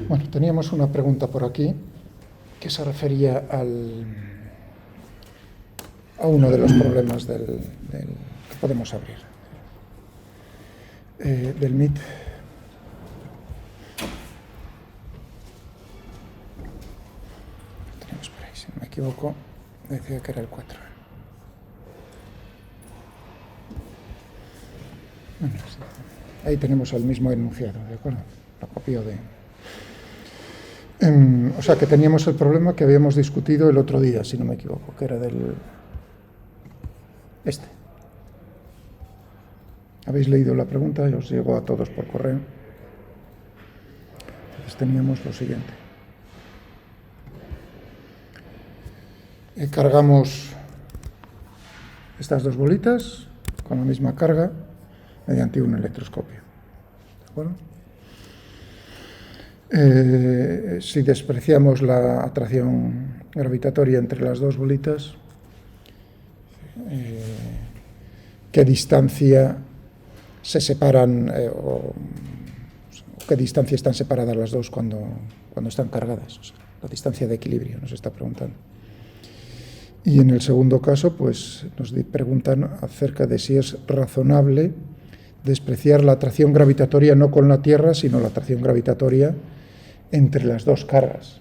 Bueno, teníamos una pregunta por aquí que se refería a uno de los problemas que podemos abrir del MIT. Tenemos por ahí, si no me equivoco, decía que era el 4. Bueno, sí. Ahí tenemos el mismo enunciado, ¿de acuerdo? Lo copio de... o sea, que teníamos el problema que habíamos discutido el otro día, si no me equivoco, que era del... ¿Habéis leído la pregunta? Os llegó a todos por correo. Entonces teníamos lo siguiente. Cargamos estas dos bolitas con la misma carga mediante un electroscopio. ¿De acuerdo? Si despreciamos la atracción gravitatoria entre las dos bolitas, ¿qué distancia se separan o qué distancia están separadas las dos cuando están cargadas? O sea, la distancia de equilibrio nos está preguntando. Y en el segundo caso, pues nos preguntan acerca de si es razonable despreciar la atracción gravitatoria no con la Tierra, sino la atracción gravitatoria entre las dos cargas,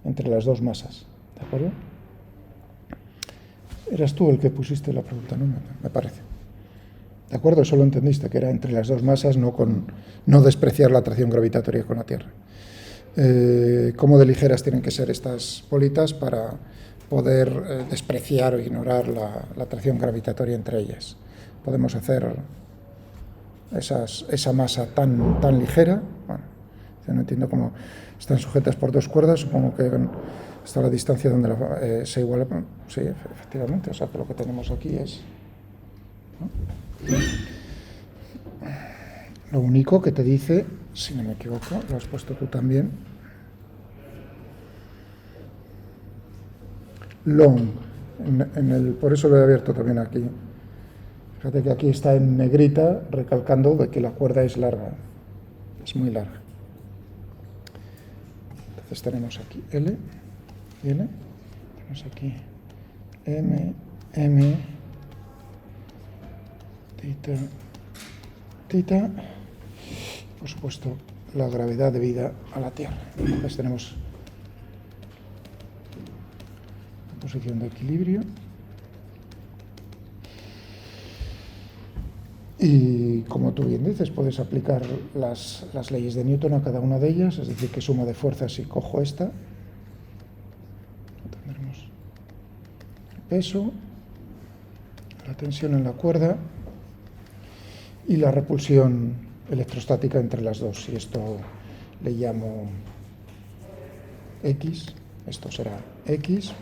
entre las dos masas. ¿De acuerdo? Eras tú el que pusiste la pregunta, ¿no? Me parece. ¿De acuerdo? Eso lo entendiste, que era entre las dos masas, no despreciar la atracción gravitatoria con la Tierra. ¿Cómo de ligeras tienen que ser estas bolitas para poder despreciar o ignorar la atracción gravitatoria entre ellas? Podemos hacer esa masa tan ligera. Bueno, yo no entiendo cómo están sujetas por dos cuerdas, supongo que hasta la distancia donde se iguala. Sí, efectivamente, o sea que lo que tenemos aquí es... ¿no? Lo único que te dice, si no me equivoco, lo has puesto tú también, long, por eso lo he abierto también aquí. Fíjate que aquí está en negrita, recalcando de que la cuerda es larga, es muy larga. Entonces tenemos aquí L, tenemos aquí M, θ, por supuesto, la gravedad debida a la Tierra. Entonces tenemos la posición de equilibrio. Y como tú bien dices, puedes aplicar las leyes de Newton a cada una de ellas, es decir, que suma de fuerzas si cojo esta. Tendremos el peso, la tensión en la cuerda y la repulsión electrostática entre las dos. Y esto le llamo X, esto será X,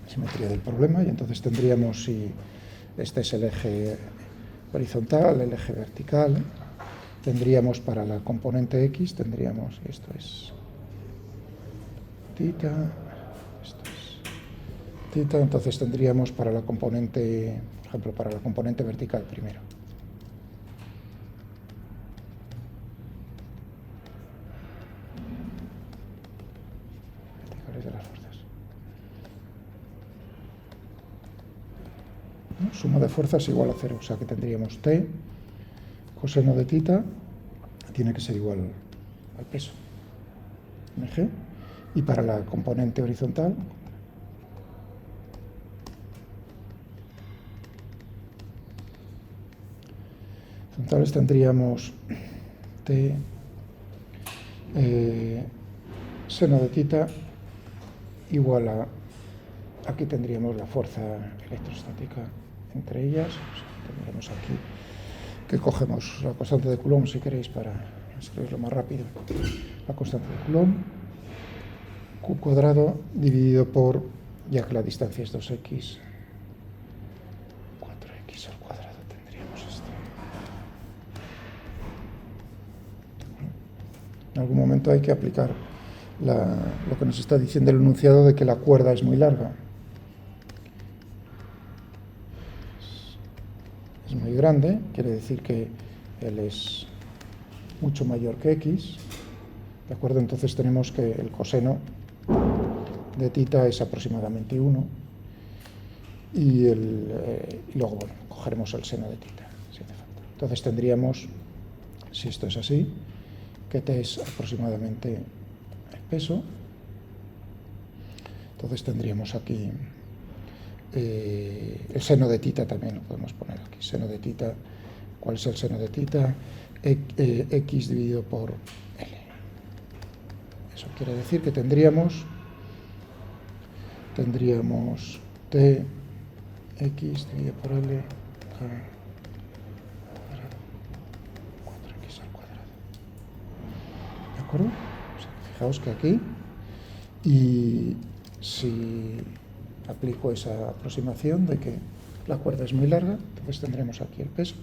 simetría del problema, y entonces tendríamos, si este es el eje horizontal, el eje vertical, tendríamos para la componente X, tendríamos, esto es θ, esto es θ, entonces tendríamos para la componente, por ejemplo, para la componente vertical primero. Verticales de las fuerzas. ¿No? Suma de fuerzas igual a 0, o sea que tendríamos T, coseno de θ, tiene que ser igual al peso, mg, y para la componente horizontal, tendríamos T seno de θ igual a, aquí tendríamos la fuerza electrostática entre ellas, o sea, tendríamos aquí que cogemos la constante de Coulomb, si queréis, para escribirlo más rápido, la constante de Coulomb, Q cuadrado dividido por, ya que la distancia es 2x, 4x al cuadrado tendríamos esto. En algún momento hay que aplicar lo que nos está diciendo el enunciado de que la cuerda es muy larga. Es muy grande, quiere decir que L es mucho mayor que X, ¿De acuerdo? Entonces tenemos que el coseno de θ es aproximadamente 1 y luego, bueno, cogeremos el seno de θ, si hace falta. Entonces tendríamos, si esto es así, que t es aproximadamente el peso. Entonces tendríamos aquí el seno de θ también lo podemos poner aquí. Seno de θ, ¿cuál es el seno de θ? X dividido por L. Eso quiere decir que tendríamos T X dividido por L K cuadrado 4X al cuadrado. ¿De acuerdo? O sea, fijaos que aquí, y si aplico esa aproximación de que la cuerda es muy larga, entonces tendremos aquí el peso.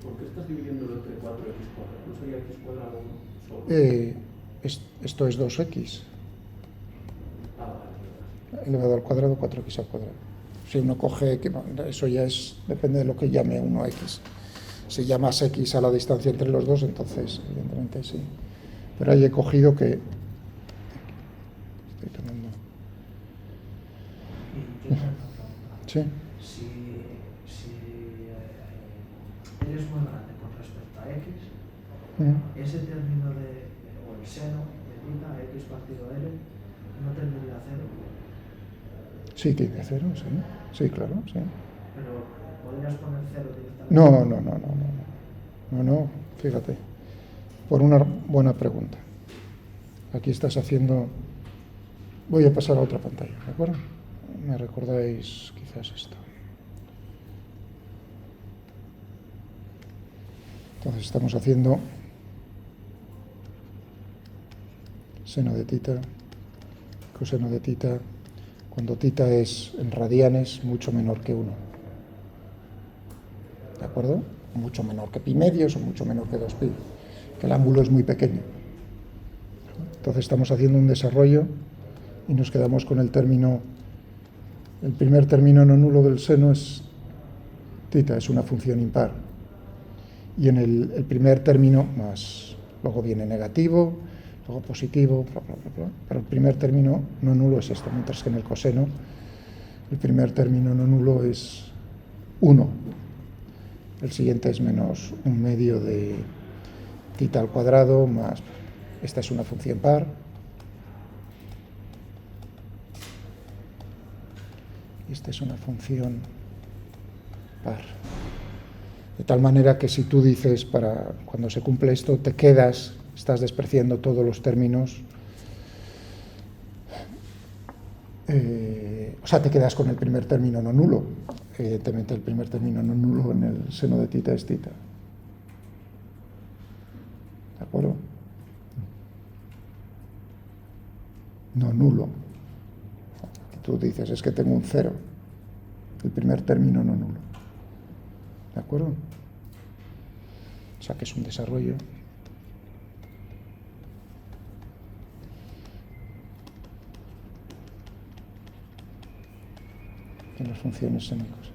¿Por qué estás dividiéndolo entre 4x cuadrado? ¿No sería x cuadrado solo? Esto es 2x Vale. elevado al cuadrado, 4x al cuadrado. Si uno coge, eso ya depende de lo que llame uno x. Si llamas x a la distancia entre los dos, entonces evidentemente sí. Pero ahí he cogido que... Estoy tomando... Sí. L es muy grande con respecto a x, ese término o el seno de θ, x partido L, ¿no tendría cero? Sí, tiene cero, sí. Sí, claro, sí. Pero ¿podrías poner cero directamente? No, fíjate. Por una buena pregunta. Aquí estás haciendo... Voy a pasar a otra pantalla, ¿de acuerdo? Me recordáis quizás esto. Entonces estamos haciendo seno de θ, coseno de θ, cuando θ es en radianes mucho menor que 1. ¿De acuerdo? Mucho menor que pi medios o mucho menor que 2pi, que el ángulo es muy pequeño. Entonces estamos haciendo un desarrollo y nos quedamos con el primer término no nulo del seno es θ, es una función impar. Y en el primer término, más luego viene negativo, luego positivo, bla, bla, bla, bla. Pero el primer término no nulo es esto, mientras que en el coseno el primer término no nulo es 1. El siguiente es menos un medio de θ al cuadrado, más, esta es una función par. Y esta es una función par. De tal manera que si tú dices, cuando se cumple esto, estás despreciando todos los términos, o sea, te quedas con el primer término no nulo. Evidentemente el primer término no nulo en el seno de θ es θ. ¿De acuerdo? No nulo. Tú dices, es que tengo un 0. El primer término no nulo. ¿De acuerdo? O sea que es un desarrollo. En las funciones sénicos.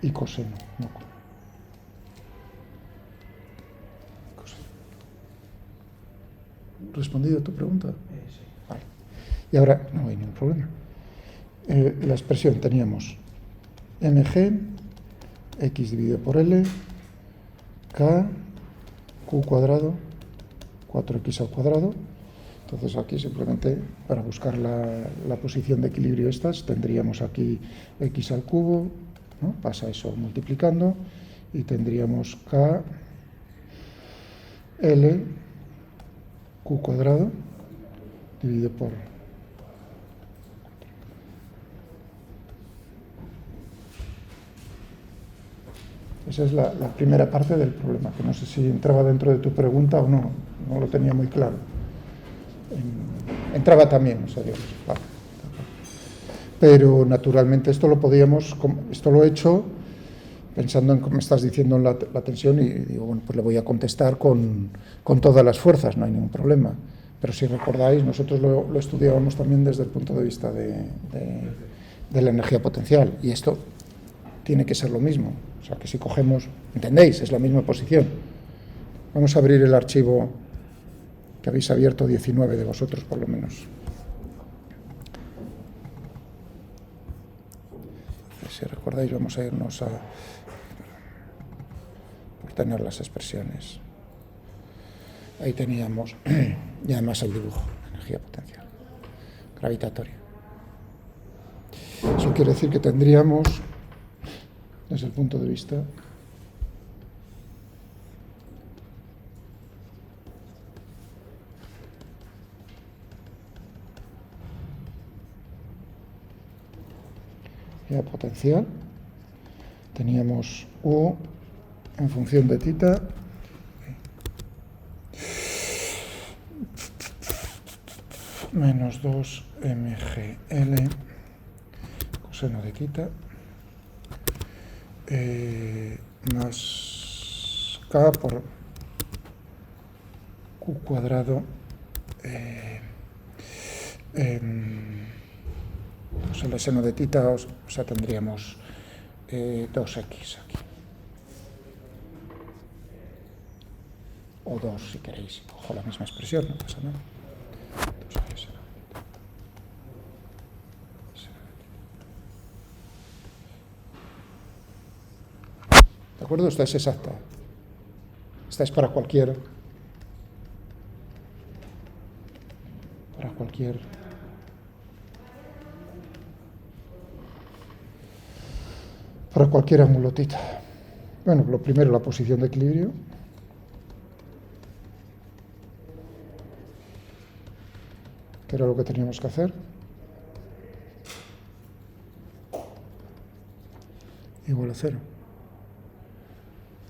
Y coseno, no coseno. ¿Respondido a tu pregunta? Sí. Vale. Y ahora no hay ningún problema. La expresión teníamos mg, x dividido por L, k, q cuadrado, 4x al cuadrado. Entonces aquí simplemente para buscar la posición de equilibrio estas, tendríamos aquí x al cubo, ¿no? Pasa eso multiplicando, y tendríamos k, L, q cuadrado, dividido por... Esa es la primera parte del problema, que no sé si entraba dentro de tu pregunta o no lo tenía muy claro. Entraba también, o sea, digamos, vale. Pero naturalmente esto lo he hecho pensando en cómo me estás diciendo la tensión y digo, bueno, pues le voy a contestar con todas las fuerzas, no hay ningún problema. Pero si recordáis, nosotros lo estudiábamos también desde el punto de vista de de la energía potencial. Y esto tiene que ser lo mismo. O sea, que si cogemos, ¿entendéis? Es la misma posición. Vamos a abrir el archivo que habéis abierto 19 de vosotros, por lo menos. Si recordáis, vamos a irnos a por tener las expresiones. Ahí teníamos, y además el dibujo, energía potencial, gravitatoria. Eso quiere decir que tendríamos, desde el punto de vista potencial, teníamos U en función de θ menos 2 mgl coseno de θ más k por q cuadrado pues el seno de θ, o sea, tendríamos 2x aquí. O 2 si queréis. Cojo la misma expresión, no pasa nada. 2x seno de θ. ¿De acuerdo? Esta es exacta. Esta es para cualquier ángulo θ. Bueno, lo primero, la posición de equilibrio. Que era lo que teníamos que hacer. Igual a 0.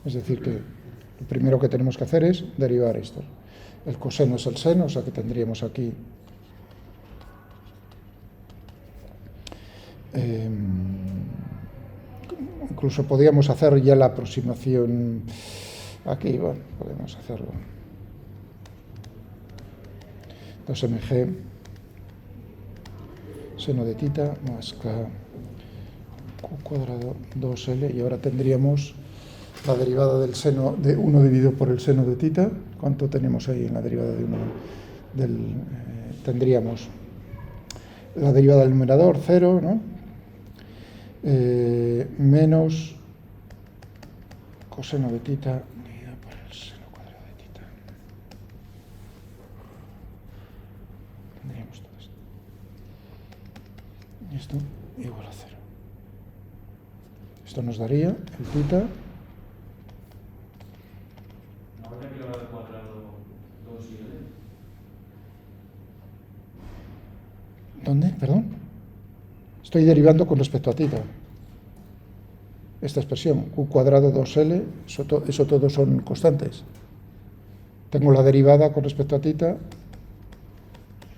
Es decir, que lo primero que tenemos que hacer es derivar esto. El coseno es el seno, o sea que tendríamos aquí incluso podríamos hacer ya la aproximación aquí, bueno, podemos hacerlo. 2mg seno de θ más k q cuadrado 2l, y ahora tendríamos la derivada del seno de 1 dividido por el seno de θ. ¿Cuánto tenemos ahí en la derivada de 1? Tendríamos la derivada del numerador, 0, ¿no? Menos coseno de θ dividido por el seno cuadrado de θ. Tendríamos todo esto. Y esto igual a 0. Esto nos daría el θ. ¿Dónde? Perdón. Estoy derivando con respecto a θ. Esta expresión, q cuadrado 2l, eso todos son constantes. Tengo la derivada con respecto a θ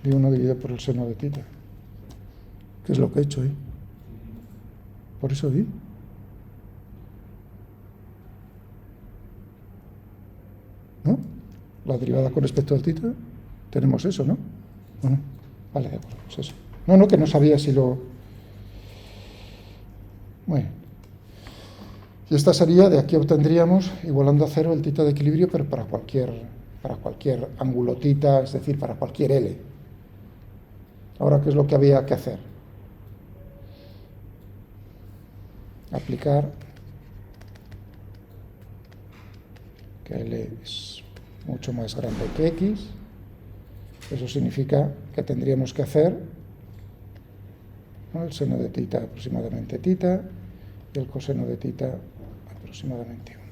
de 1 dividido por el seno de θ. ¿Qué es lo que he hecho ahí? Por eso di. ¿No? La derivada con respecto al θ, tenemos eso, ¿no? Bueno, vale, de acuerdo, pues eso. No, que no sabía si lo... Bueno. Y esta sería, de aquí obtendríamos, igualando a 0, el θ de equilibrio, pero para cualquier ángulo θ, es decir, para cualquier L. Ahora, ¿qué es lo que había que hacer? Aplicar que L es mucho más grande que X. Eso significa que tendríamos que hacer, ¿no?, el seno de θ aproximadamente θ y el coseno de θ aproximadamente 1.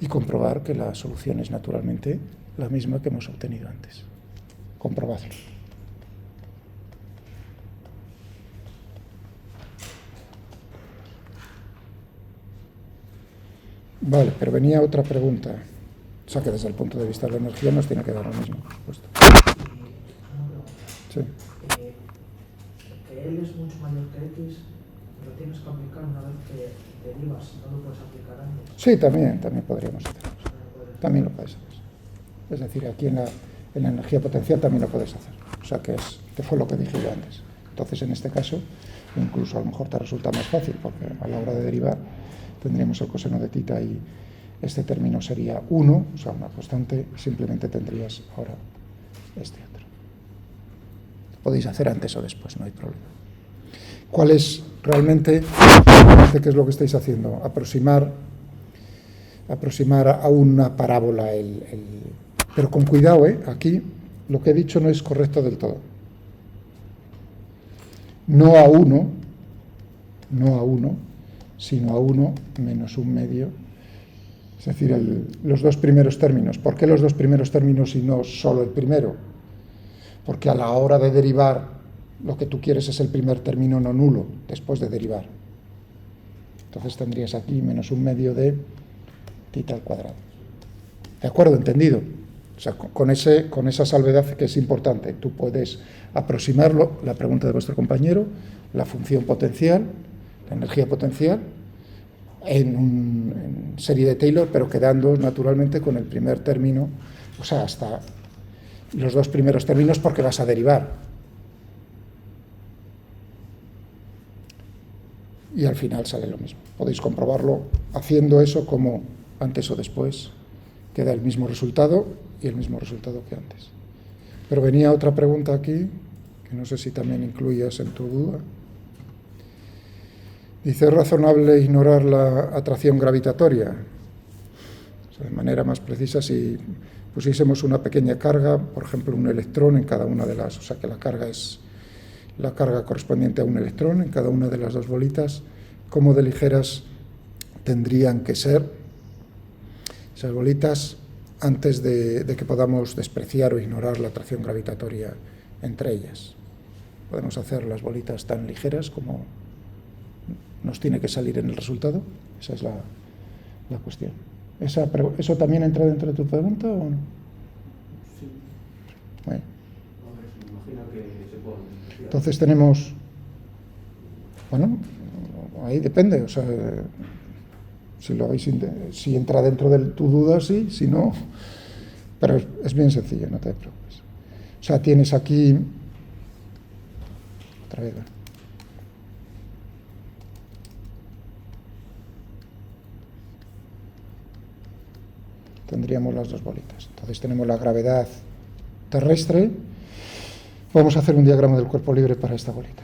Y comprobar que la solución es naturalmente la misma que hemos obtenido antes. Comprobadlo. Vale, pero venía otra pregunta. O sea que desde el punto de vista de la energía nos tiene que dar lo mismo, por supuesto. Sí. Que L es mucho mayor que X, lo tienes que aplicar una vez que derivas, no lo puedes aplicar antes. Sí, también podríamos hacerlo. También lo puedes hacer. Es decir, aquí en la energía potencial también lo puedes hacer. O sea que es que fue lo que dije yo antes. Entonces, en este caso, incluso a lo mejor te resulta más fácil, porque a la hora de derivar tendríamos el coseno de θ y este término sería 1, o sea, una constante, simplemente tendrías ahora este otro. Podéis hacer antes o después, no hay problema. ¿Cuál es realmente qué es lo que estáis haciendo? Aproximar a una parábola, pero con cuidado, aquí lo que he dicho no es correcto del todo. No a 1, sino a 1 menos un medio, es decir, los dos primeros términos. ¿Por qué los dos primeros términos y no solo el primero? Porque a la hora de derivar, lo que tú quieres es el primer término no nulo, después de derivar. Entonces tendrías aquí menos un medio de θ al cuadrado. ¿De acuerdo? ¿Entendido? O sea, con esa salvedad que es importante, tú puedes aproximarlo, la pregunta de vuestro compañero, la función potencial, la energía potencial, en serie de Taylor, pero quedando naturalmente con el primer término, o sea, hasta los dos primeros términos, porque vas a derivar. Y al final sale lo mismo. Podéis comprobarlo haciendo eso como antes o después queda el mismo resultado y el mismo resultado que antes. Pero venía otra pregunta aquí, que no sé si también incluyas en tu duda. Dice, ¿es razonable ignorar la atracción gravitatoria? O sea, de manera más precisa, si pusiésemos una pequeña carga, por ejemplo, un electrón en cada una de las, o sea, que la carga es la carga correspondiente a un electrón en cada una de las dos bolitas, ¿cómo de ligeras tendrían que ser esas bolitas antes de que podamos despreciar o ignorar la atracción gravitatoria entre ellas? Podemos hacer las bolitas tan ligeras como nos tiene que salir en el resultado. Esa es la cuestión. ¿Eso también entra dentro de tu pregunta o no? Sí. Bueno. Me imagino que se puede. Entonces tenemos, bueno, ahí depende, o sea, si entra dentro de tu duda, sí, si no, pero es bien sencillo, no te preocupes. O sea, tienes aquí, otra vez, tendríamos las dos bolitas. Entonces tenemos la gravedad terrestre. Vamos a hacer un diagrama del cuerpo libre para esta bolita.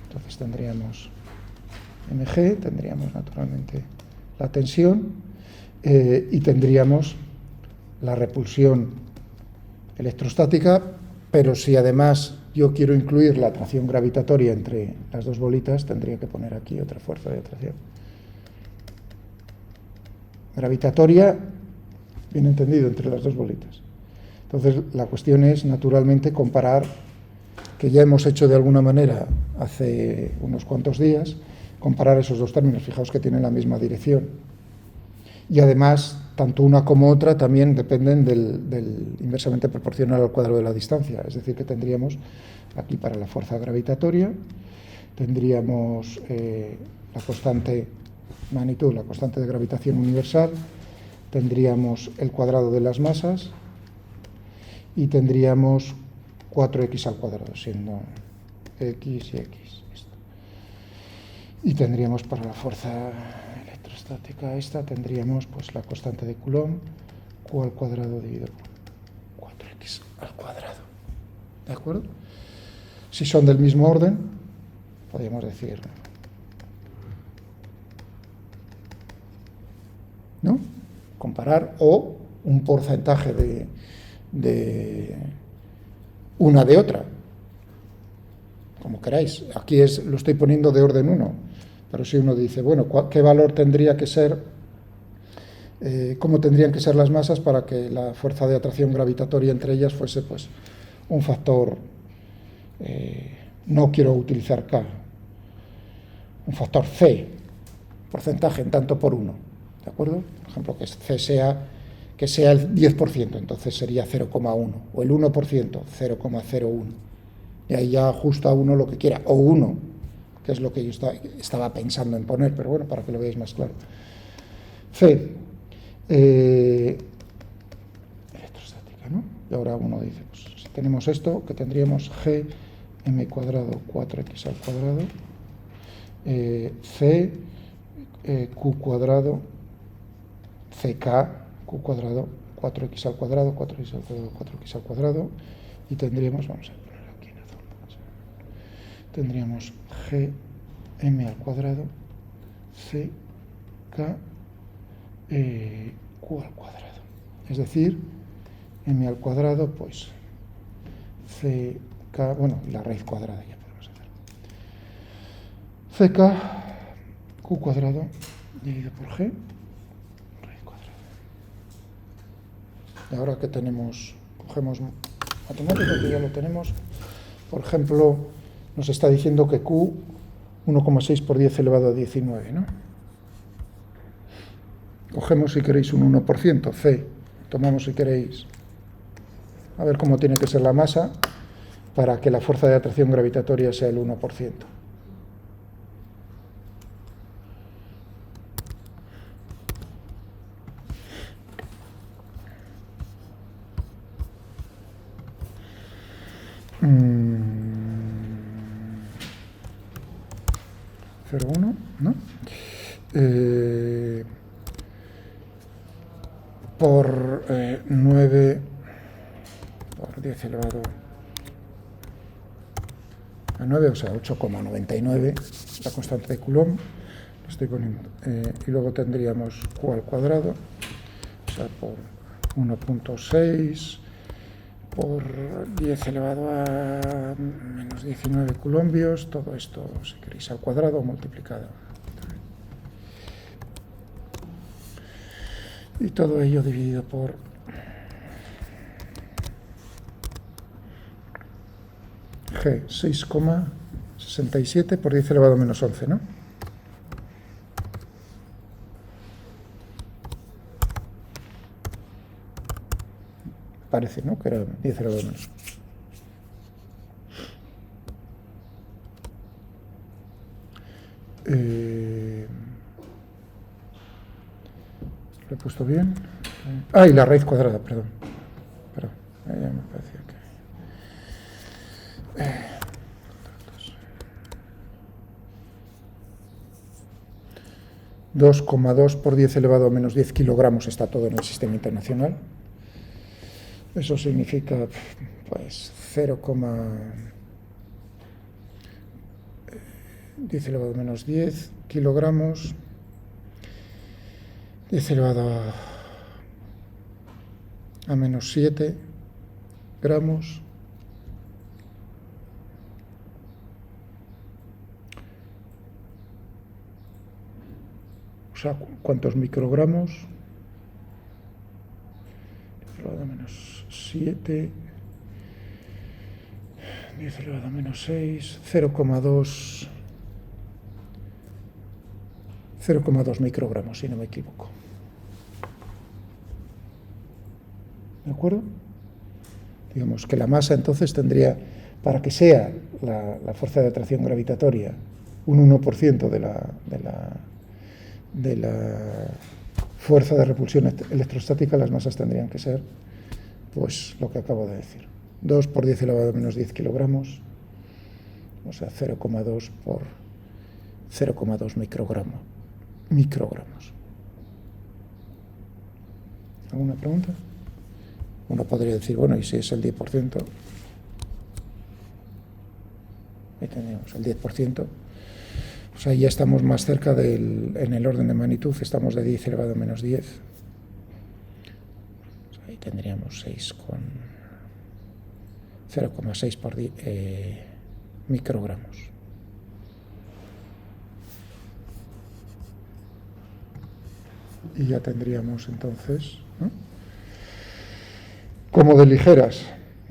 Entonces tendríamos mg, tendríamos naturalmente la tensión y tendríamos la repulsión electrostática, pero si además yo quiero incluir la atracción gravitatoria entre las dos bolitas, tendría que poner aquí otra fuerza de atracción gravitatoria, bien entendido, entre las dos bolitas. Entonces, la cuestión es, naturalmente, comparar, que ya hemos hecho de alguna manera hace unos cuantos días, comparar esos dos términos. Fijaos que tienen la misma dirección. Y además, tanto una como otra también dependen del inversamente proporcional al cuadrado de la distancia. Es decir, que tendríamos aquí para la fuerza gravitatoria, tendríamos la constante magnitud, la constante de gravitación universal, tendríamos el cuadrado de las masas, y tendríamos 4x al cuadrado, siendo x y x. Esto. Y tendríamos para la fuerza electrostática esta, tendríamos pues la constante de Coulomb, q al cuadrado dividido por 4x al cuadrado. ¿De acuerdo? Si son del mismo orden, podríamos decir, ¿no? Comparar, o un porcentaje de una de otra, como queráis. Aquí lo estoy poniendo de orden 1, pero si uno dice, bueno, ¿qué valor tendría que ser, cómo tendrían que ser las masas para que la fuerza de atracción gravitatoria entre ellas fuese pues un factor, no quiero utilizar K, un factor C, porcentaje en tanto por 1, ¿de acuerdo? Por ejemplo, que C sea el 10%, entonces sería 0,1, o el 1%, 0,01. Y ahí ya ajusta uno lo que quiera, o 1, que es lo que yo estaba pensando en poner, pero bueno, para que lo veáis más claro. C, electrostática, ¿no? Y ahora uno dice, pues tenemos esto, que tendríamos gm cuadrado 4x al cuadrado, c q cuadrado, ck q cuadrado 4x al cuadrado, 4x al cuadrado, 4x al cuadrado, y tendríamos, vamos a poner aquí en azul, tendríamos gm al cuadrado, c k q al cuadrado. Es decir, m al cuadrado, pues ck, bueno, la raíz cuadrada ya podemos hacer. ck q cuadrado dividido por g, raíz cuadrada. Y ahora que tenemos, cogemos matemática, que ya lo tenemos. Por ejemplo, nos está diciendo que q 1,6 por 10 elevado a 19, ¿no? Cogemos, si queréis, un 1%, c, tomamos, si queréis, a ver cómo tiene que ser la masa para que la fuerza de atracción gravitatoria sea el 1%. Mm. 0,1, ¿no? Por 9 por 10 elevado a 9, o sea, 8,99, la constante de Coulomb, lo estoy poniendo, y luego tendríamos q al cuadrado, o sea, por 1,6 por 10 elevado a menos 19 coulombios, todo esto, si queréis, al cuadrado multiplicado. Y todo ello dividido por G, 6,67 por 10 elevado a menos 11, ¿no? Parece, ¿no? Que era 10 elevado a menos. ¿Lo he puesto bien? Ah, y la raíz cuadrada, perdón. Perdón, ya me parecía que... 2,2 por 10 elevado a menos 10 kilogramos está todo en el sistema internacional. Eso significa, pues, 10 elevado a menos 10 kilogramos, 10 elevado a menos 7 gramos, o sea, ¿cuántos microgramos? 10 elevado a menos 7, 10 elevado a menos 6, 0,2 microgramos, si no me equivoco. ¿De acuerdo? Digamos que la masa entonces tendría, para que sea la fuerza de atracción gravitatoria un 1% de la fuerza de repulsión electrostática, las masas tendrían que ser, pues, lo que acabo de decir. 2 por 10 elevado a menos 10 kilogramos, o sea, 0,2 por 0,2 microgramos. ¿Alguna pregunta? Uno podría decir, bueno, ¿y si es el 10%? Ahí tenemos el 10%. O sea, ya estamos más cerca en el orden de magnitud, estamos de 10 elevado a menos 10. O sea, ahí tendríamos 0,6 por microgramos. Y ya tendríamos entonces, ¿no? Como de ligeras,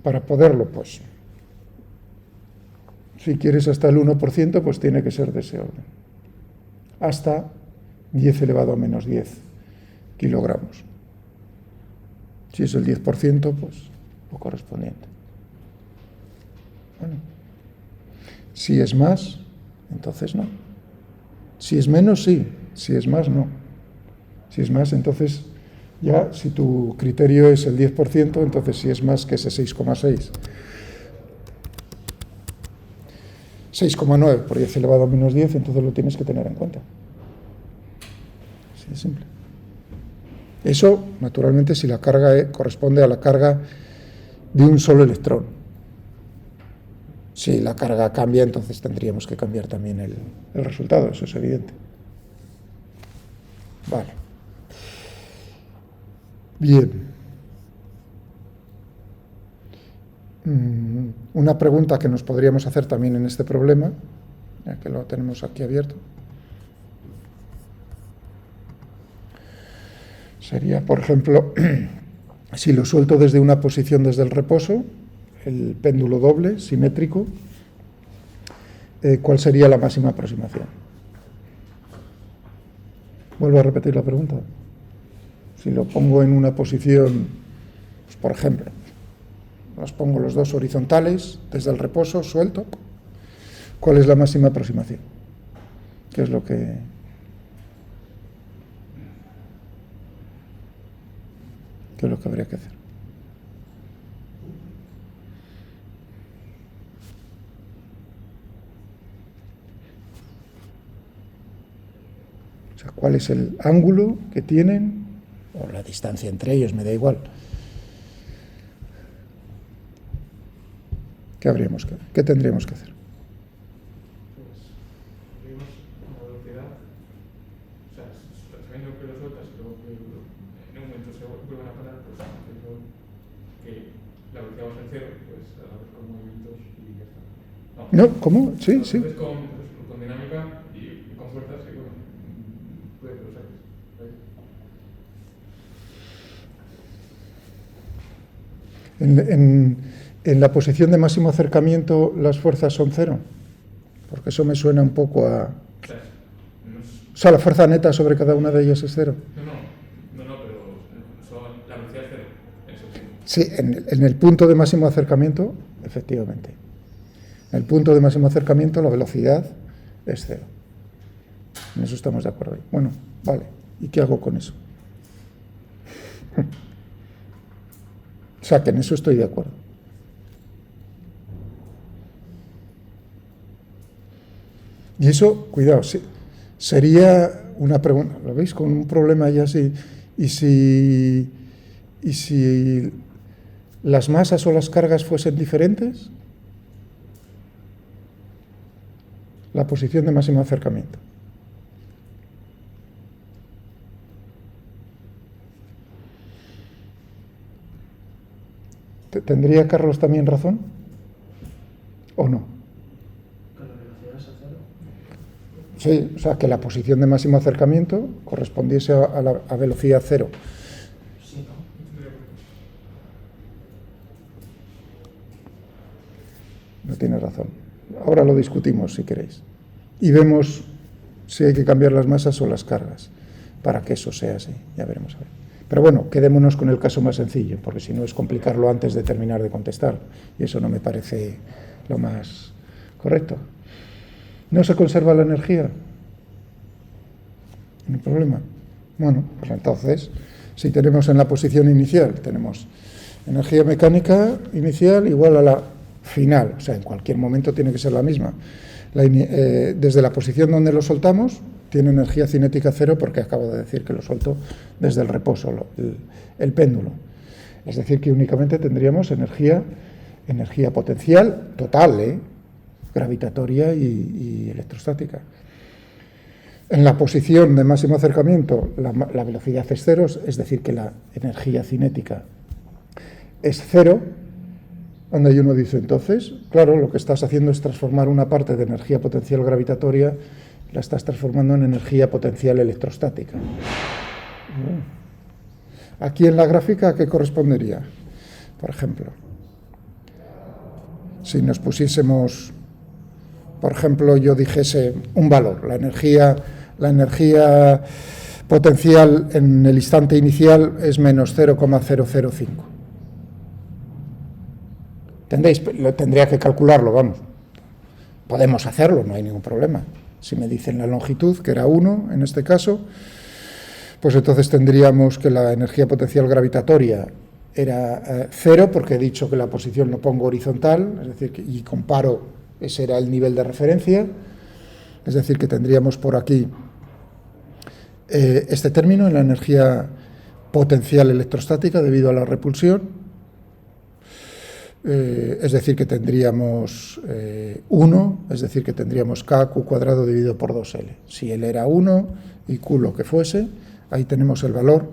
para poderlo, pues, si quieres hasta el 1%, pues tiene que ser de ese orden. Hasta 10 elevado a menos 10 kilogramos. Si es el 10%, pues lo correspondiente. Bueno, si es más, entonces no. Si es menos, sí. Si es más, no. Si es más, entonces Ya, si tu criterio es el 10%, entonces si es más que ese 6,6, 6,9 por 10 elevado a menos 10, entonces lo tienes que tener en cuenta. Así de simple. Eso, naturalmente, si la carga corresponde a la carga de un solo electrón. Si la carga cambia, entonces tendríamos que cambiar también el resultado, eso es evidente. Vale. Bien. Una pregunta que nos podríamos hacer también en este problema, ya que lo tenemos aquí abierto, sería, por ejemplo, si lo suelto desde una posición desde el reposo, el péndulo doble, simétrico, ¿cuál sería la máxima aproximación? Vuelvo a repetir la pregunta. Si lo pongo en una posición, pues por ejemplo, los pongo los dos horizontales, desde el reposo, suelto, ¿cuál es la máxima aproximación? ¿Qué es lo que habría que hacer? O sea, ¿cuál es el ángulo que tienen? O la distancia entre ellos, me da igual. ¿Qué tendríamos que hacer? Pues, subimos la velocidad, o sea, sabiendo que lo sueltas y luego que en un momento se vuelven a parar, pues haciendo que la velocidad va a ser cero, pues a la vez con movimientos y ya está. No, ¿cómo? Sí, sí. Entonces con dinámica y con fuerzas, y bueno, puede que lo saques. En la posición de máximo acercamiento, ¿las fuerzas son cero? Porque eso me suena un poco a... O sea, la fuerza neta sobre cada una de ellas es cero. No, pero la velocidad es cero. Eso Sí, sí. en el punto de máximo acercamiento, efectivamente. En el punto de máximo acercamiento, la velocidad es cero. En eso estamos de acuerdo. Bueno, vale. ¿Y qué hago con eso? O sea, que en eso estoy de acuerdo. Y eso, cuidado, sería una pregunta, ¿lo veis? Con un problema ya así. Y si las masas o las cargas fuesen diferentes, la posición de máximo acercamiento. ¿Tendría Carlos también razón? ¿O no? ¿Que la velocidad es a cero? Sí, o sea, que la posición de máximo acercamiento correspondiese a velocidad cero. Sí, ¿no? No tienes razón. Ahora lo discutimos, si queréis. Y vemos si hay que cambiar las masas o las cargas para que eso sea así. Ya veremos a ver. Pero bueno, quedémonos con el caso más sencillo, porque si no es complicarlo antes de terminar de contestar. Y eso no me parece lo más correcto. ¿No se conserva la energía? ¿No hay problema? Bueno, pues entonces, si tenemos en la posición inicial, tenemos energía mecánica inicial igual a la final, o sea, en cualquier momento tiene que ser la misma. Desde la posición donde lo soltamos, tiene energía cinética cero porque acabo de decir que lo suelto desde el reposo, el péndulo. Es decir, que únicamente tendríamos energía potencial total, gravitatoria y electrostática. En la posición de máximo acercamiento, la velocidad es cero, es decir, que la energía cinética es cero. Donde uno dice, entonces, claro, lo que estás haciendo es transformar una parte de energía potencial gravitatoria, la estás transformando en energía potencial electrostática. Aquí en la gráfica, ¿a qué correspondería? Por ejemplo, si nos pusiésemos, por ejemplo, yo dijese un valor, la energía potencial en el instante inicial es menos 0,005. Tendría que calcularlo, vamos. Podemos hacerlo, no hay ningún problema. Si me dicen la longitud, que era 1 en este caso, pues entonces tendríamos que la energía potencial gravitatoria era 0, porque he dicho que la posición lo pongo horizontal, es decir, y comparo, ese era el nivel de referencia, es decir, que tendríamos por aquí este término en la energía potencial electrostática debido a la repulsión, es decir, que tendríamos 1, es decir, que tendríamos KQ cuadrado dividido por 2L. Si L era 1 y Q lo que fuese, ahí tenemos el valor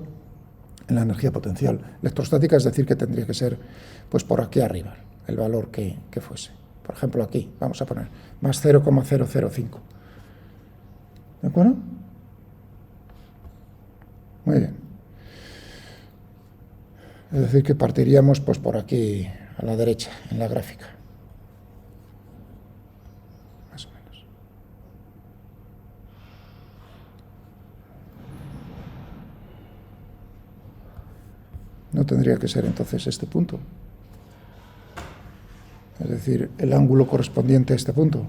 en la energía potencial electrostática, es decir, que tendría que ser pues por aquí arriba, el valor que fuese. Por ejemplo, aquí, vamos a poner más 0,005. ¿De acuerdo? Muy bien. Es decir, que partiríamos pues por aquí a la derecha, en la gráfica. Más o menos. No tendría que ser entonces este punto. Es decir, el ángulo correspondiente a este punto.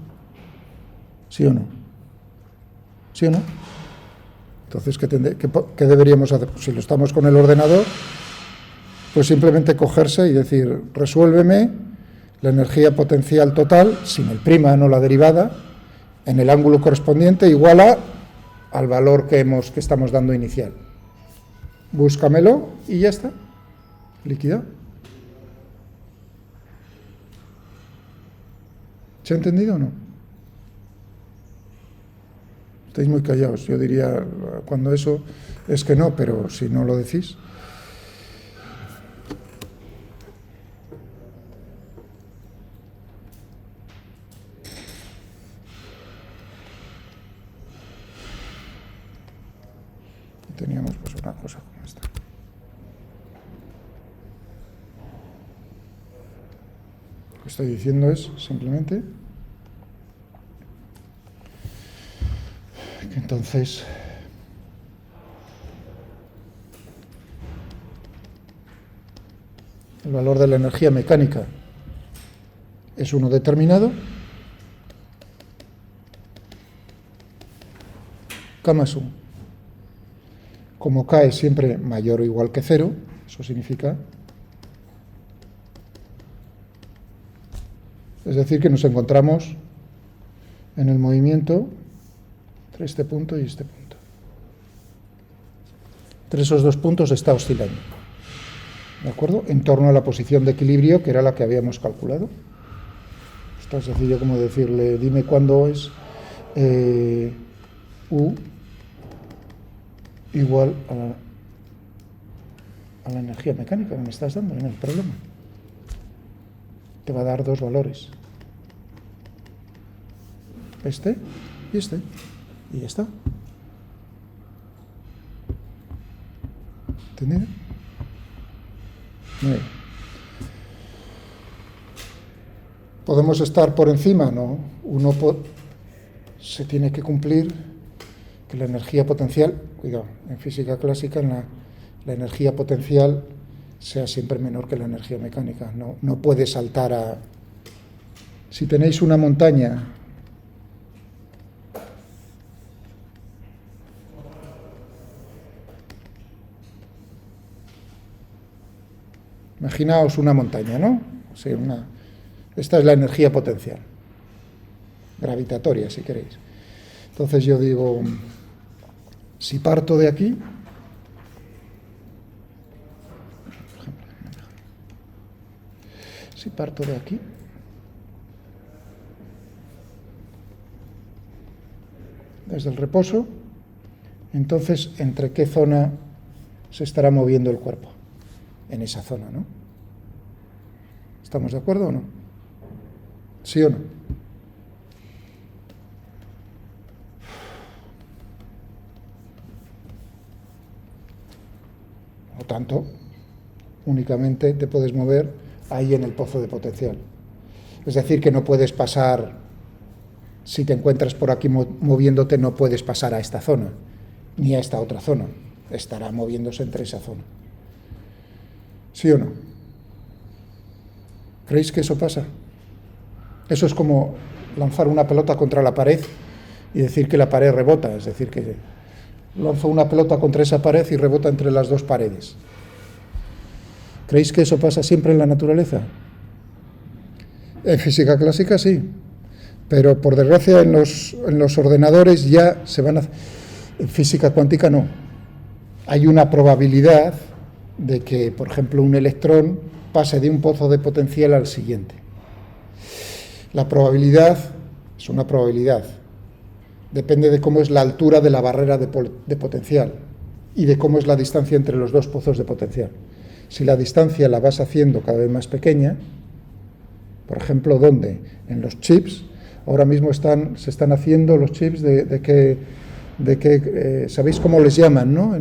¿Sí o no? ¿Sí o no? Entonces, ¿qué deberíamos hacer? Si lo estamos con el ordenador, pues simplemente cogerse y decir, resuélveme la energía potencial total, sin el prima, no la derivada, en el ángulo correspondiente igual al valor que estamos dando inicial. Búscamelo y ya está. Liquidado. ¿Se ha entendido o no? Estáis muy callados. Yo diría, cuando eso es que no, pero si no lo decís. Teníamos pues una cosa como esta. Lo que estoy diciendo es simplemente que entonces el valor de la energía mecánica es uno determinado, K más 1. Como K es siempre mayor o igual que 0, eso significa, es decir, que nos encontramos en el movimiento entre este punto y este punto. Entre esos dos puntos está oscilando, ¿de acuerdo? En torno a la posición de equilibrio, que era la que habíamos calculado. Es tan sencillo como decirle, dime cuándo es U igual a la energía mecánica que me estás dando en el problema. Te va a dar dos valores. Este y este. Y ya está. ¿Entendido? Muy bien. ¿Podemos estar por encima? No. Se tiene que cumplir que la energía potencial, cuidado, en física clásica la energía potencial sea siempre menor que la energía mecánica. No puede saltar a... Si tenéis una montaña imaginaos una montaña, ¿no? O sea, esta es la energía potencial, gravitatoria, si queréis. Entonces yo digo, si parto de aquí, desde el reposo, entonces, ¿entre qué zona se estará moviendo el cuerpo? En esa zona, ¿no? ¿Estamos de acuerdo o no? ¿Sí o no? Por tanto, únicamente te puedes mover ahí en el pozo de potencial. Es decir, que no puedes pasar, si te encuentras por aquí moviéndote, no puedes pasar a esta zona, ni a esta otra zona. Estará moviéndose entre esa zona. ¿Sí o no? ¿Creéis que eso pasa? Eso es como lanzar una pelota contra la pared y decir que la pared rebota, es decir, que lanzo una pelota contra esa pared y rebota entre las dos paredes. ¿Creéis que eso pasa siempre en la naturaleza? En física clásica sí, pero por desgracia en los ordenadores ya se van a... En física cuántica no. Hay una probabilidad de que, por ejemplo, un electrón pase de un pozo de potencial al siguiente. La probabilidad es una probabilidad. Depende de cómo es la altura de la barrera de potencial y de cómo es la distancia entre los dos pozos de potencial. Si la distancia la vas haciendo cada vez más pequeña, por ejemplo, ¿dónde? En los chips. Ahora mismo se están haciendo los chips de que ¿sabéis cómo les llaman, no?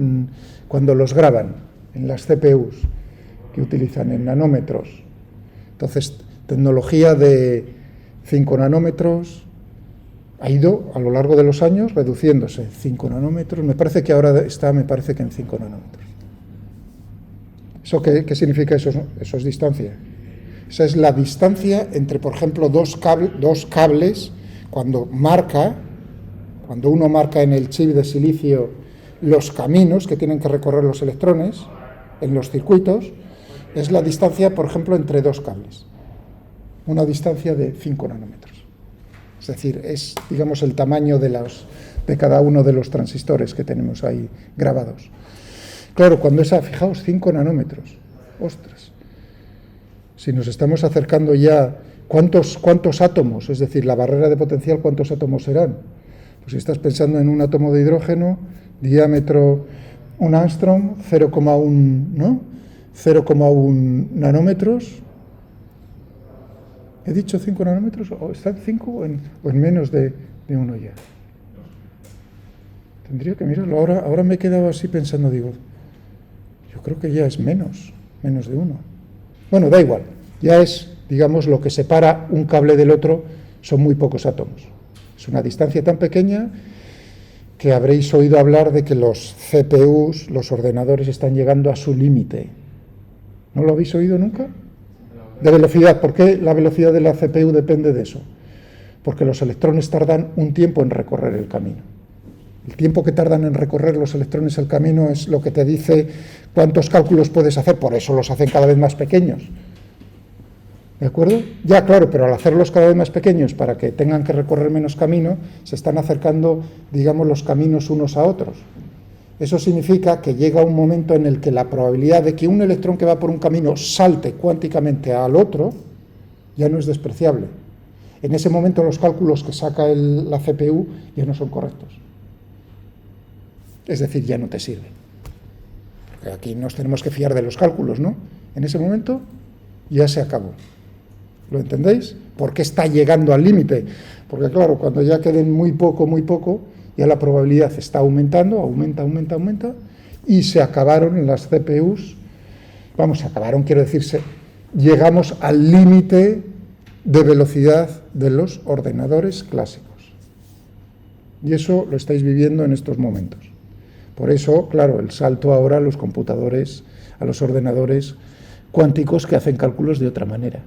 Cuando los graban, en las CPUs que utilizan en nanómetros. Entonces, tecnología de 5 nanómetros ha ido a lo largo de los años reduciéndose. 5 nanómetros, me parece que ahora está, en 5 nanómetros. ¿Eso qué significa? Eso es distancia. Esa es la distancia entre, por ejemplo, dos cables, cuando uno marca en el chip de silicio los caminos que tienen que recorrer los electrones en los circuitos, es la distancia, por ejemplo, entre dos cables. Una distancia de 5 nanómetros. Es decir, es, digamos, el tamaño de cada uno de los transistores que tenemos ahí grabados. Claro, cuando fijaos, 5 nanómetros. Ostras. Si nos estamos acercando ya, ¿cuántos átomos? Es decir, la barrera de potencial, ¿cuántos átomos serán? Pues si estás pensando en un átomo de hidrógeno, diámetro 1 Armstrong, 0,1, ¿no? 0,1 nanómetros. ¿He dicho 5 nanómetros? ¿O están 5 o en menos de 1 ya? Tendría que mirarlo. Ahora me he quedado así pensando, digo, yo creo que ya es menos de 1. Bueno, da igual. Ya es, digamos, lo que separa un cable del otro, son muy pocos átomos. Es una distancia tan pequeña que habréis oído hablar de que los CPUs, los ordenadores, están llegando a su límite. ¿No lo habéis oído nunca? De velocidad. ¿Por qué la velocidad de la CPU depende de eso? Porque los electrones tardan un tiempo en recorrer el camino. El tiempo que tardan en recorrer los electrones el camino es lo que te dice cuántos cálculos puedes hacer, por eso los hacen cada vez más pequeños. ¿De acuerdo? Ya, claro, pero al hacerlos cada vez más pequeños para que tengan que recorrer menos camino, se están acercando, digamos, los caminos unos a otros. Eso significa que llega un momento en el que la probabilidad de que un electrón que va por un camino salte cuánticamente al otro ya no es despreciable. En ese momento los cálculos que saca la CPU ya no son correctos. Es decir, ya no te sirve. Porque aquí nos tenemos que fiar de los cálculos, ¿no? En ese momento ya se acabó. ¿Lo entendéis? ¿Por qué está llegando al límite? Porque claro, cuando ya queden muy poco, ya la probabilidad está aumentando, aumenta, y se acabaron en las CPUs. Vamos, se acabaron, quiero decirse, llegamos al límite de velocidad de los ordenadores clásicos. Y eso lo estáis viviendo en estos momentos. Por eso, claro, el salto ahora a los computadores, a los ordenadores cuánticos que hacen cálculos de otra manera.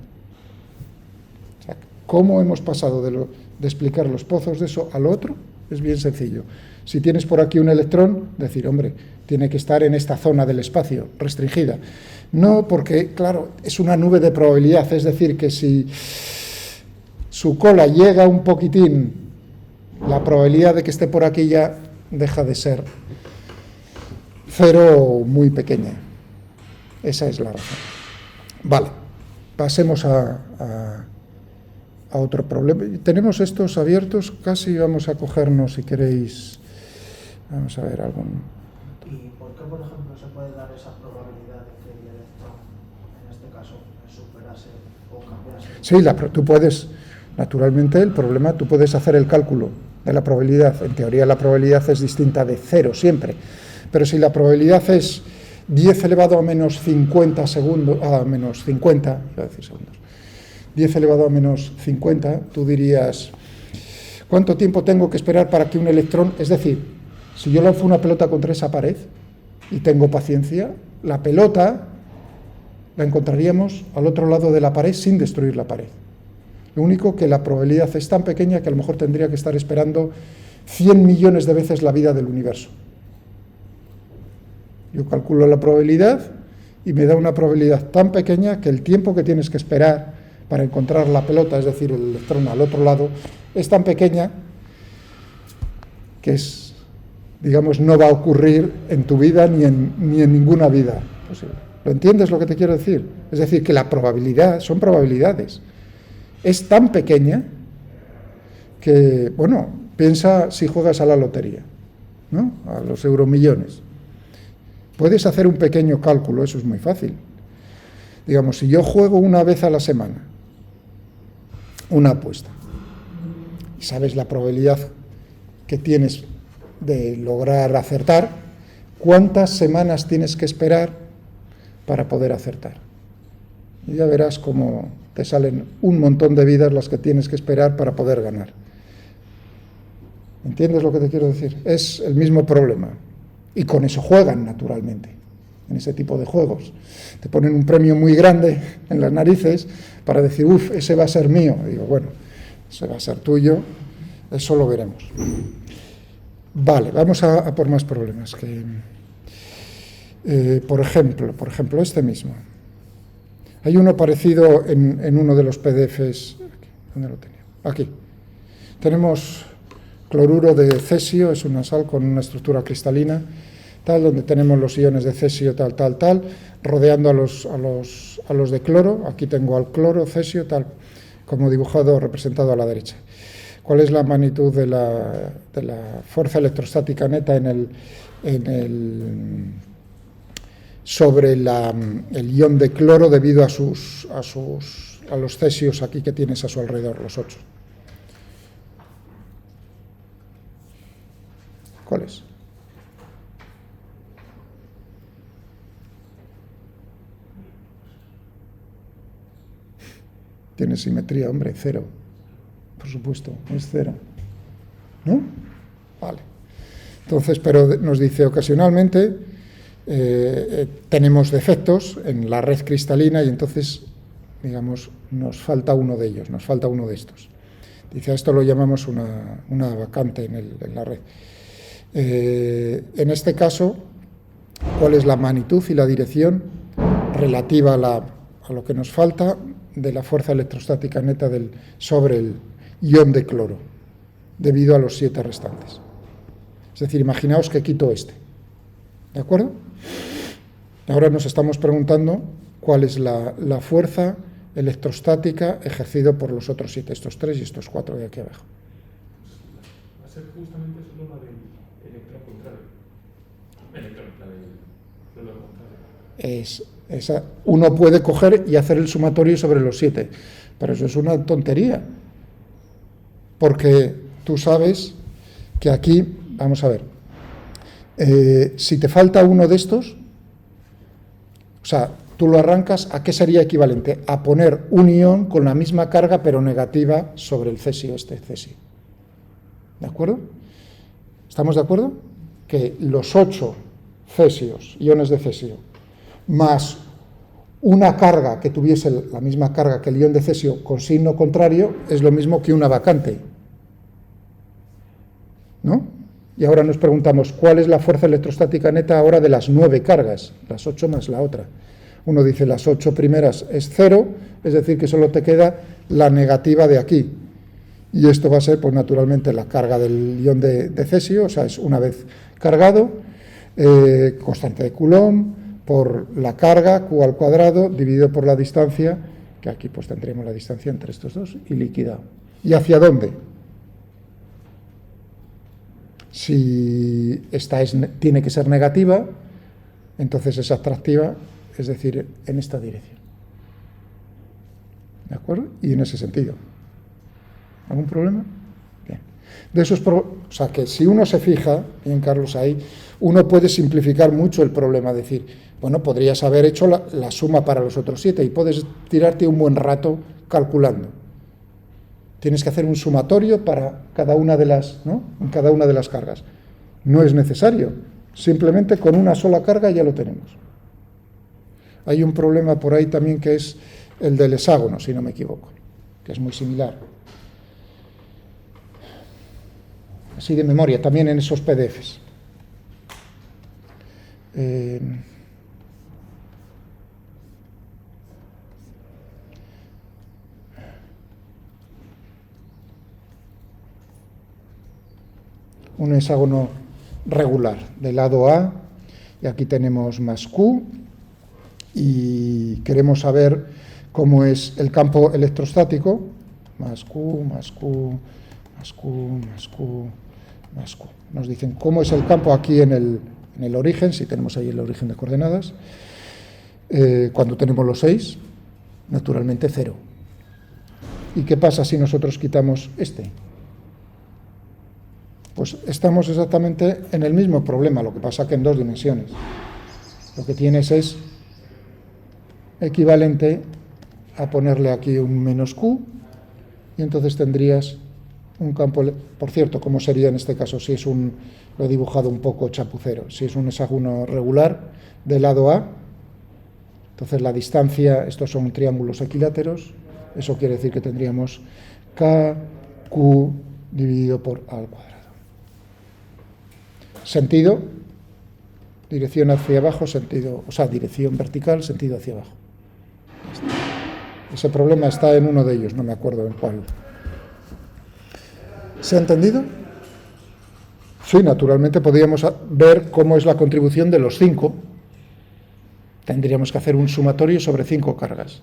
O sea, ¿cómo hemos pasado de explicar los pozos de eso al otro? Es bien sencillo. Si tienes por aquí un electrón, decir, hombre, tiene que estar en esta zona del espacio, restringida. No, porque, claro, es una nube de probabilidad, es decir, que si su cola llega un poquitín, la probabilidad de que esté por aquí ya deja de ser cero, muy pequeña. Esa es la razón. Vale, pasemos a otro problema. Tenemos estos abiertos, casi vamos a cogernos, si queréis, vamos a ver algún... ¿Y por qué, por ejemplo, se puede dar esa probabilidad de que el electrón, en este caso, superase o cambiase? Sí, tú puedes, naturalmente, el problema, tú puedes hacer el cálculo de la probabilidad. En teoría la probabilidad es distinta de 0 siempre, pero si la probabilidad es 10 elevado a menos 50 segundos, menos 50, iba a decir segundos, 10 elevado a menos 50, tú dirías, ¿cuánto tiempo tengo que esperar para que un electrón, es decir, si yo lanzo una pelota contra esa pared y tengo paciencia, la pelota la encontraríamos al otro lado de la pared sin destruir la pared. Lo único que la probabilidad es tan pequeña que a lo mejor tendría que estar esperando 100 millones de veces la vida del universo. Yo calculo la probabilidad y me da una probabilidad tan pequeña que el tiempo que tienes que esperar para encontrar la pelota, es decir, el electrón al otro lado, es tan pequeña que digamos, no va a ocurrir en tu vida ni en ninguna vida posible. ¿Lo entiendes lo que te quiero decir? Es decir, que la probabilidad, son probabilidades, es tan pequeña que, bueno, piensa si juegas a la lotería, ¿no? A los euromillones. Puedes hacer un pequeño cálculo, eso es muy fácil. Digamos, si yo juego una vez a la semana, una apuesta, y sabes la probabilidad que tienes de lograr acertar, ¿cuántas semanas tienes que esperar para poder acertar? Y ya verás cómo te salen un montón de vidas las que tienes que esperar para poder ganar. ¿Entiendes lo que te quiero decir? Es el mismo problema. Y con eso juegan, naturalmente, en ese tipo de juegos. Te ponen un premio muy grande en las narices para decir, uff, ese va a ser mío. Y digo, bueno, ese va a ser tuyo, eso lo veremos. Vale, vamos a por más problemas. Por ejemplo, este mismo. Hay uno parecido en uno de los PDFs. ¿Dónde lo tenía? Aquí. Tenemos cloruro de cesio, es una sal con una estructura cristalina, tal, donde tenemos los iones de cesio, tal, rodeando a los de cloro. Aquí tengo al cloro, cesio, tal, como dibujado, representado a la derecha. ¿Cuál es la magnitud de la fuerza electrostática neta sobre el ion de cloro debido a los cesios aquí que tienes a su alrededor, los 8? ¿Cuál es? Tiene simetría, hombre, 0. Por supuesto, es 0. ¿No? Vale. Entonces, pero nos dice ocasionalmente tenemos defectos en la red cristalina y entonces, digamos, nos falta uno de ellos, nos falta uno de estos. Dice, a esto lo llamamos una vacante en la red. En este caso, ¿cuál es la magnitud y la dirección relativa a lo que nos falta de la fuerza electrostática neta sobre el ion de cloro, debido a los 7 restantes? Es decir, imaginaos que quito este. ¿De acuerdo? Ahora nos estamos preguntando cuál es la fuerza electrostática ejercida por los otros 7, estos 3 y estos 4 de aquí abajo. Va a ser justamente solo la del electrón contrario. Uno puede coger y hacer el sumatorio sobre los 7, pero eso es una tontería, porque tú sabes que aquí, vamos a ver, si te falta uno de estos, o sea, tú lo arrancas, ¿a qué sería equivalente? A poner un ion con la misma carga pero negativa sobre el cesio, este cesio. ¿De acuerdo? ¿Estamos de acuerdo? Que los 8 cesios, iones de cesio, más una carga que tuviese la misma carga que el ion de cesio con signo contrario, es lo mismo que una vacante. ¿No? Y ahora nos preguntamos, ¿cuál es la fuerza electrostática neta ahora de las 9 cargas? Las 8 más la otra. Uno dice, las 8 primeras es 0, es decir, que solo te queda la negativa de aquí. Y esto va a ser, pues naturalmente, la carga del ion de cesio, o sea, es una vez cargado, constante de Coulomb, por la carga, Q al cuadrado, dividido por la distancia, que aquí pues tendremos la distancia entre estos dos, y liquidado. ¿Y hacia dónde? Si esta tiene que ser negativa, entonces es atractiva, es decir, en esta dirección. ¿De acuerdo? Y en ese sentido. ¿Algún problema? Bien. O sea, que si uno se fija, bien, Carlos, ahí, uno puede simplificar mucho el problema, decir, bueno, podrías haber hecho la suma para los otros 7 y puedes tirarte un buen rato calculando. Tienes que hacer un sumatorio para cada una de las, ¿no? En cada una de las cargas. No es necesario, simplemente con una sola carga ya lo tenemos. Hay un problema por ahí también que es el del hexágono, si no me equivoco, que es muy similar. Así de memoria, también en esos PDFs. un hexágono regular del lado A, y aquí tenemos más Q, y queremos saber cómo es el campo electrostático, más Q, más Q, más Q, más Q, más Q. Nos dicen cómo es el campo aquí en el origen, si tenemos ahí el origen de coordenadas. Cuando tenemos los 6, naturalmente 0. ¿Y qué pasa si nosotros quitamos este? Pues estamos exactamente en el mismo problema, lo que pasa que en 2 dimensiones. Lo que tienes es equivalente a ponerle aquí un menos Q, y entonces tendrías un campo, por cierto, ¿cómo sería en este caso? Si es lo he dibujado un poco chapucero, si es un hexágono regular del lado A, entonces la distancia, estos son triángulos equiláteros, eso quiere decir que tendríamos KQ dividido por A al cuadrado. Sentido, dirección hacia abajo, dirección vertical, sentido hacia abajo. Ese problema está en uno de ellos, no me acuerdo en cuál. ¿Se ha entendido? Sí, naturalmente podríamos ver cómo es la contribución de los 5. Tendríamos que hacer un sumatorio sobre 5 cargas.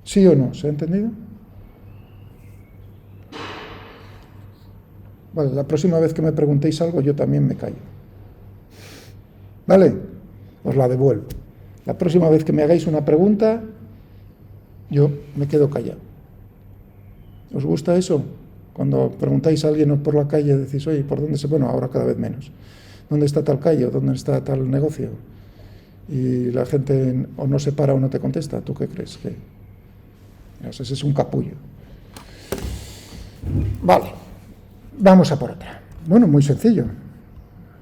¿Sí o no? ¿Se ha entendido? Vale, la próxima vez que me preguntéis algo, yo también me callo. ¿Vale? Os la devuelvo. La próxima vez que me hagáis una pregunta, yo me quedo callado. ¿Os gusta eso? Cuando preguntáis a alguien por la calle, decís, oye, ¿por dónde se...? Bueno, ahora cada vez menos. ¿Dónde está tal calle? ¿Dónde está tal negocio? Y la gente o no se para o no te contesta. ¿Tú qué crees? Que ese es un capullo. Vale. Vamos a por otra. Bueno, muy sencillo.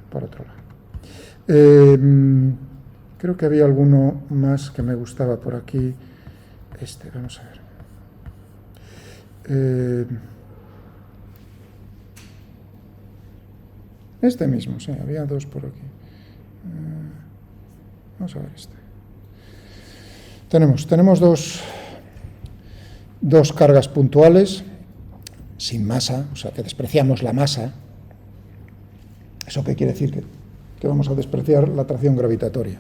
Por otro lado. Creo que había alguno más que me gustaba por aquí. Vamos a ver. Este mismo, sí, había 2 por aquí. Vamos a ver este. Tenemos dos cargas puntuales sin masa, o sea que despreciamos la masa. ¿Eso qué quiere decir? Que vamos a despreciar la atracción gravitatoria.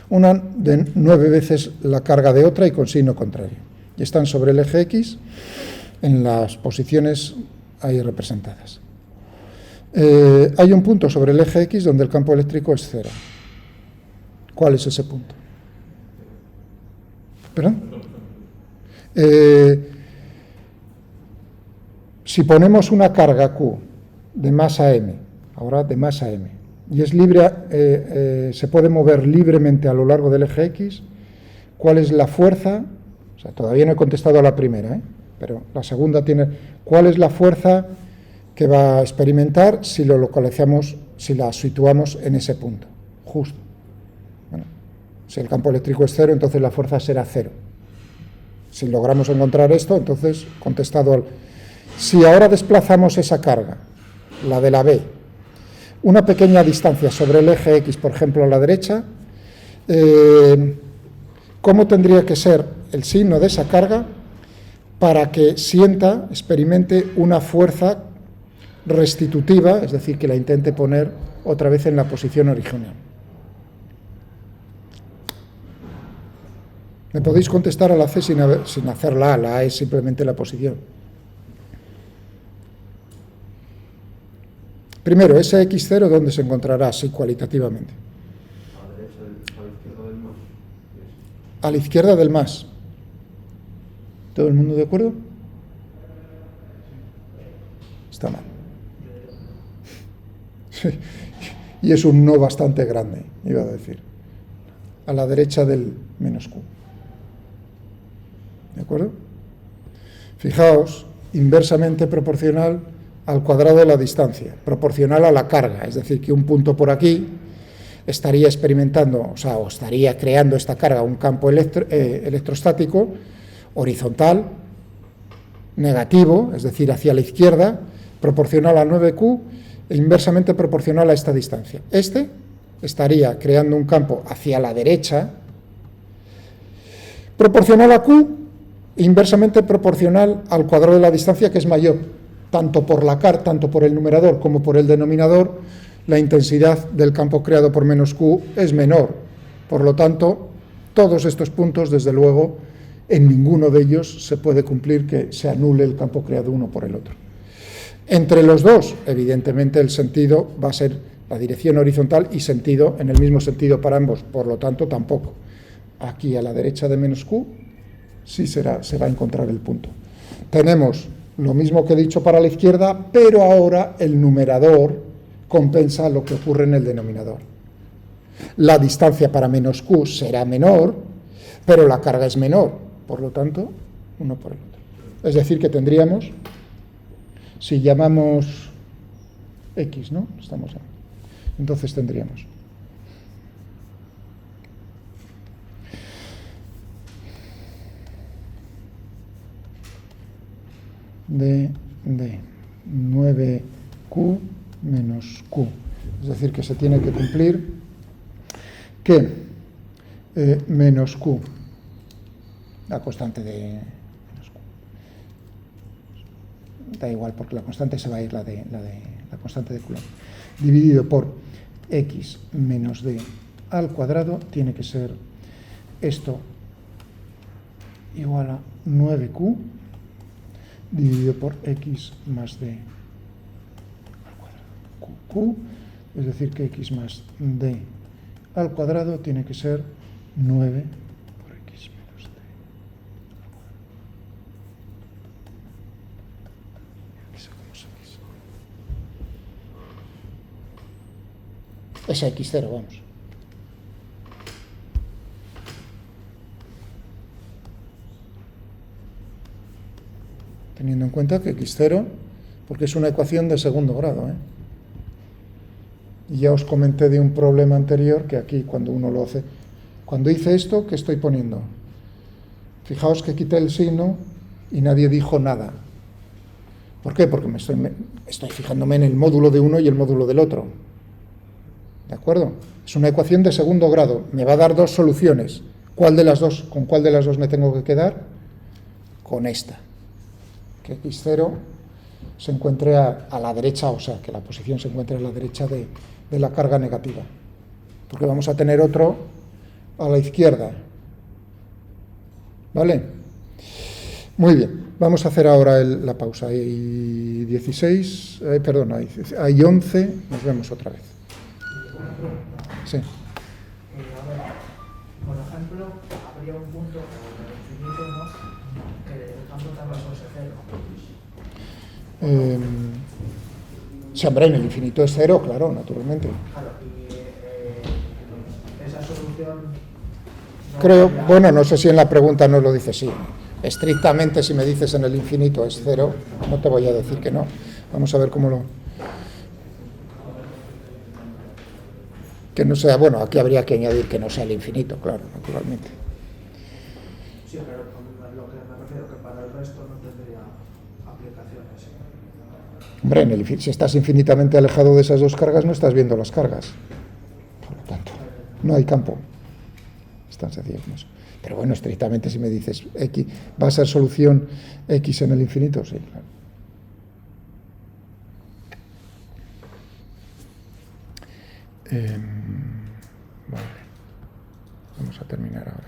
Una de 9 veces la carga de otra y con signo contrario. Y están sobre el eje X en las posiciones ahí representadas. Hay un punto sobre el eje X donde el campo eléctrico es 0. ¿Cuál es ese punto? ¿Perdón? Si ponemos una carga Q de masa M, ahora de masa M, y es libre, se puede mover libremente a lo largo del eje X, ¿cuál es la fuerza? O sea, todavía no he contestado a la primera, pero la segunda tiene, ¿cuál es la fuerza que va a experimentar si lo localizamos, si la situamos en ese punto? Justo. Bueno, si el campo eléctrico es 0, entonces la fuerza será 0. Si logramos encontrar esto, entonces, contestado si ahora desplazamos esa carga, la de la B, una pequeña distancia sobre el eje X, por ejemplo, a la derecha, ¿cómo tendría que ser el signo de esa carga para que experimente una fuerza restitutiva, es decir, que la intente poner otra vez en la posición original? Me podéis contestar a la C sin hacer la A. La A es simplemente la posición. Primero, ese X0, ¿dónde se encontrará así cualitativamente? A la derecha, a la izquierda del más. A la izquierda del más. ¿Todo el mundo de acuerdo? Está mal. Sí. Y es un no bastante grande, iba a decir. A la derecha del menos Q. ¿De acuerdo? Fijaos, inversamente proporcional al cuadrado de la distancia, proporcional a la carga, es decir, que un punto por aquí estaría experimentando, o estaría creando esta carga, un campo electrostático horizontal, negativo, es decir, hacia la izquierda, proporcional a 9Q, inversamente proporcional a esta distancia. Este estaría creando un campo hacia la derecha, proporcional a Q, inversamente proporcional al cuadrado de la distancia, que es mayor, tanto por el numerador como por el denominador. La intensidad del campo creado por menos Q es menor. Por lo tanto, todos estos puntos, desde luego, en ninguno de ellos se puede cumplir que se anule el campo creado uno por el otro. Entre los dos, evidentemente, el sentido va a ser la dirección horizontal y sentido en el mismo sentido para ambos. Por lo tanto, tampoco. Aquí a la derecha de menos Q sí se va a encontrar el punto. Tenemos lo mismo que he dicho para la izquierda, pero ahora el numerador compensa lo que ocurre en el denominador. La distancia para menos Q será menor, pero la carga es menor. Por lo tanto, uno por el otro. Es decir, que tendríamos, si llamamos X, ¿no? Entonces tendríamos de 9Q menos Q. Es decir, que se tiene que cumplir que menos Q, la constante de menos Q, da igual porque la constante se va a ir, la constante de Coulomb, dividido por X menos D al cuadrado, tiene que ser esto igual a 9Q dividido por X más D al cuadrado. Q, es decir, que X más D al cuadrado tiene que ser 9 por X menos D al cuadrado. Aquí sacamos X. Esa X0, vamos. Teniendo en cuenta que X0, porque es una ecuación de segundo grado, Y ya os comenté de un problema anterior que aquí cuando uno lo hace, cuando hice esto, ¿qué estoy poniendo? Fijaos que quité el signo y nadie dijo nada. ¿Por qué? Porque estoy fijándome en el módulo de uno y el módulo del otro. ¿De acuerdo? Es una ecuación de segundo grado. Me va a dar dos soluciones. ¿Con cuál de las dos me tengo que quedar? Con esta. Que X0 se encuentre a la derecha, o sea, que la posición se encuentre a la derecha de la carga negativa. Porque vamos a tener otro a la izquierda. ¿Vale? Muy bien. Vamos a hacer ahora la pausa. Hay 16, perdón, hay 11. Nos vemos otra vez. Sí. Por ejemplo, habría un punto en el infinito, ¿no?, que el campo también fuese cero. Sí, hombre, en el infinito es cero, claro, naturalmente. Claro, y esa solución... Creo, bueno, no sé si en la pregunta nos lo dice, sí. Estrictamente, si me dices en el infinito es cero, no te voy a decir que no. Vamos a ver cómo lo... Que no sea, bueno, aquí habría que añadir que no sea el infinito, claro, naturalmente. Sí, pero lo que me refiero que para el resto no tendría aplicaciones. Hombre, si estás infinitamente alejado de esas dos cargas, no estás viendo las cargas. Por lo tanto, no hay campo. Es tan sencillo como eso. Pero bueno, estrictamente si me dices X, ¿va a ser solución X en el infinito? Sí, claro. Vale. Vamos a terminar ahora.